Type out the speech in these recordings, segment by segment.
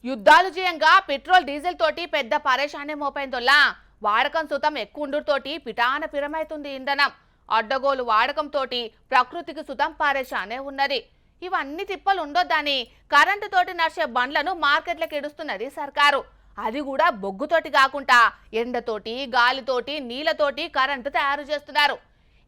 యుద్ధాలు చేయంగా petrol diesel తోటి పెద్ద పరేషానే మోపైందొల్లా వాడకం సుతం ఎక్కుండుతోటి పిటాన పిరమైతుంది ఇంధనం అడ్డగోలు వాడకం తోటి ప్రకృతికి సుతం పరేషానే ఉన్నది. ఇవన్నీ తిప్పలు ఉండొద్దని కరెంటు తోటి నడిచే బండ్లను మార్కెట్లకు ఎడుస్తున్నది సర్కారు. అది కూడా బొగ్గుతోటి కాకుండా ఎండతోటి గాలితోటి నీళ్లతోటి కరెంటు తయారు చేస్తున్నారు.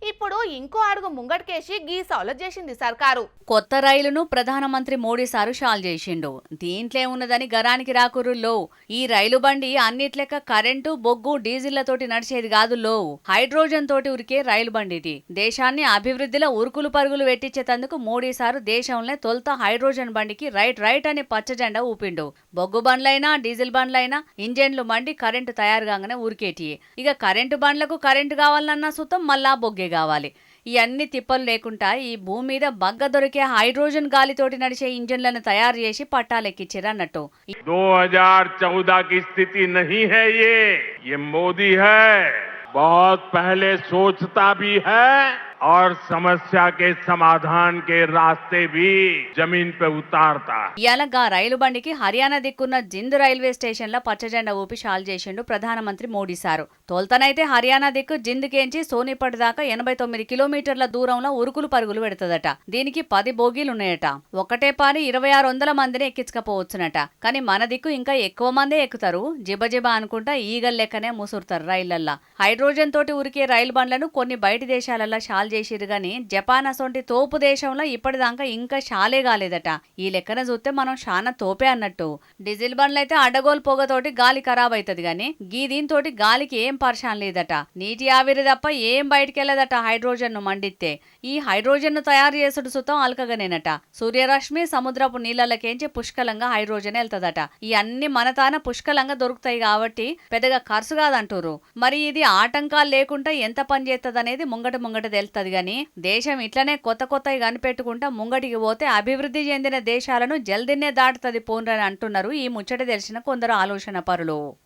ఇప్పుడు ఇంకో అడుగు ముంగటికేసి గీ సౌలత్ చేసింది సర్కారు. కొత్త రైలును ప్రధానమంత్రి మోడీ సారు షాల్ చేసిండు. దీంట్లో ఉన్నదని గరానికి రాకురుల్లో ఈ రైలు బండి అన్నిట్లెక్క కరెంటు బొగ్గు డీజిళ్లతోటి నడిచేది కాదుల్లో, హైడ్రోజన్ తోటి ఉరికే రైలు బండి ఇది. దేశాన్ని అభివృద్ధిలో ఉరుకులు పరుగులు పెట్టించేందుకు మోడీ సారు దేశంలో తొలుత హైడ్రోజన్ బండికి రైట్ అని పచ్చ జెండా ఊపిండు. బొగ్గు బండ్లైనా డీజిల్ బండ్లైనా ఇంజన్లు మండి కరెంటు తయారు కాగానే ఉరికేటి. ఇక కరెంటు బండ్లకు కరెంటు కావాలన్నా సుతం మళ్ళా బొగ్గే కావాలి. ఇవన్నీ తిప్పలు లేకుండా ఈ భూమి మీద బగ్గ దొరికే హైడ్రోజన్ గాలితోటి నడిచే ఇంజన్లను తయారు చేసి పట్టాలెక్కించారన్నట్టు. 2014 की स्थिति नहीं है ये मोदी है, बहुत पहले सोचता भी है और समस्या के समाधान के रास्ते भी जमीन पे उतारता है. ఇయాలగా రైలు బండికి హర్యానా దిక్కున్న జింద్ రైల్వే స్టేషన్ లో పచ్చజెండా ఊపి షాల్ చేసిండు ప్రధానమంత్రి మోడీ సారు. తోల్తనైతే హర్యానా దిక్కు జింద్ కేంచి సోనిపట్ దాకా 89 కిలోమీటర్ల దూరంలో ఉరుకులు పరుగులు పెడుతుందట. దీనికి 10 బోగీలున్నాయట. ఒకటే పారి 2600 మందిని ఎక్కించకపోవచ్చునట. కానీ మన దిక్కు ఇంకా ఎక్కువ మందే ఎక్కుతారు. జిబజిబ అనుకుంటా ఈగల్ లెక్కనే ముసురుతారు రైళ్లల్లా. హైడ్రోజన్ తోటి ఉరికే రైలు బండ్లను కొన్ని బయటి దేశాలల్లో షాల్ చేసిరు గాని జపాన్ అసొంటి తోపు దేశంలో ఇప్పటిదాకా ఇంకా షాలే కాలేదట. ఈ లెక్కన చూస్తే మనం శానా తోపే అన్నట్టు. డీజిల్ బండ్లైతే అడ్డగోలు పొగతోటి గాలి ఖరాబ్ అవుతుంది గాని గీ దీంతోటి గాలికి ఏం పర్షాన్ లేదట. నీటి ఆవిరి తప్ప ఏం బయటికెళ్లదట హైడ్రోజన్ ను మండిస్తే. ఈ హైడ్రోజన్ ను తయారు చేసుడు సుతం అల్కగానేనట. సూర్యరశ్మి సముద్రపు నీళ్లకేంచి పుష్కలంగా హైడ్రోజన్ వెళ్తదట. ఈ అన్ని మన తాన పుష్కలంగా దొరుకుతాయి కాబట్టి పెద్దగా ఖర్చు కాదంటారు. మరి ఇది ఆటంకాలు లేకుండా ఎంత పని చేస్తదనేది ముంగట తెలుస్తుంది గాని దేశం ఇట్లనే కొత్తవి కనిపెట్టుకుంటా ముంగటికి పోతే అభివృద్ధి చెందిన దేశాలను జల్దినే దాటుతుంది పోన్రని అంటున్నారు ఈ ముచ్చట తెలిసిన కొందరు ఆలోచన పరులు.